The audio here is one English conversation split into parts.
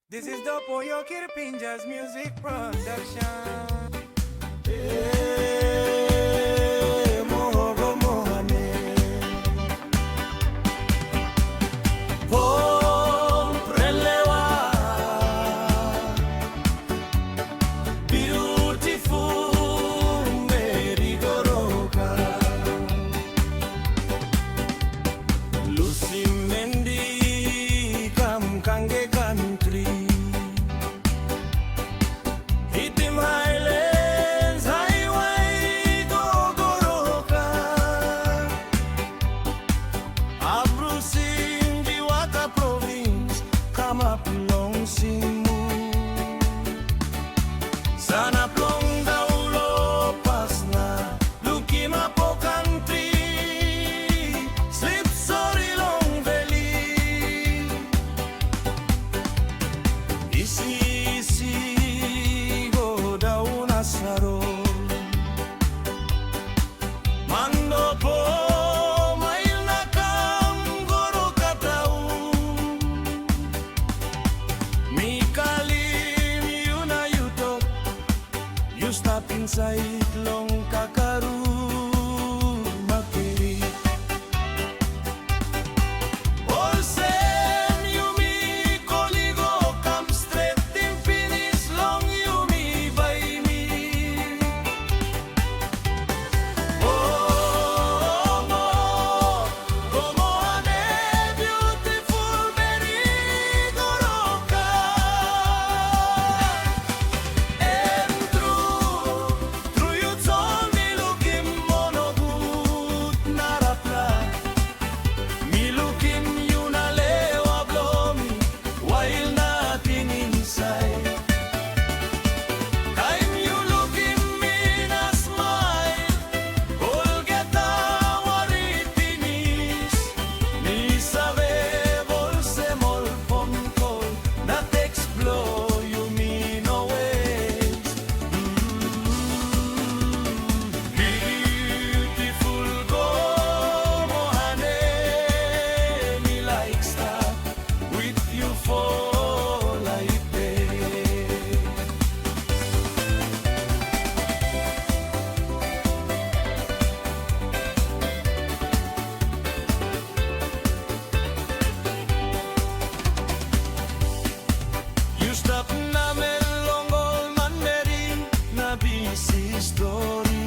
This is the Poyo Kirpinja's music production. Mohogo Mohane Pon Pren Beautiful Meri Goroka Lucy Mendi Kam Kange Country Sana plong daulo pas na Lukima po country Slip sorry long valley Isi go daw na saro Mando po mail na kam Goroka daw Mikalim yun na yutok You stop inside long kakaru makiri All same you me koligo come straight in finish long you me by me Oh mo como ane beautiful Meri Goroka You stop na melongol man Meri na busy story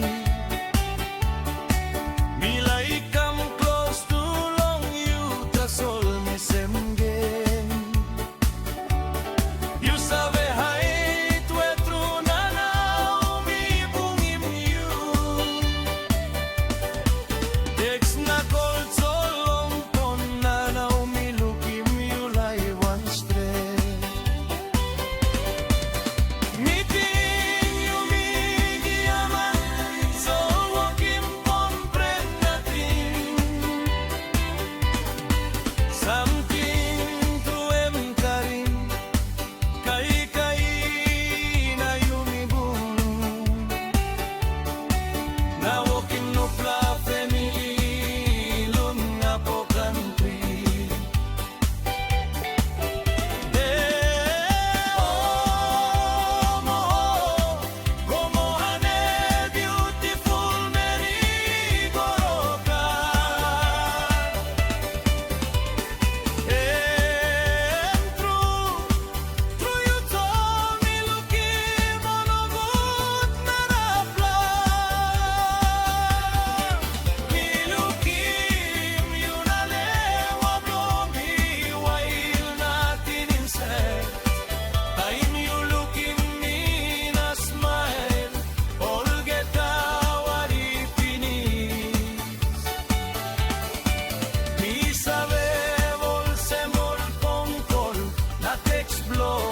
Mila ikam close to long you tasol me semgen You sabe hai tuetru na now mi bungim you Text na call so long ton na now mi lukim you like one straight Meeting you me giaman so walking Pon Pren Meri Something to karin kai na yumi bulu Na walking no pla family lum na po country Como ane beautiful Meri Goroka True you told me lukim ono good na rapla Mi lukim yun na lewa blomi while natin insect Time you looking me na smile all get awari finish Mi sabe volse mol pongkol na text blow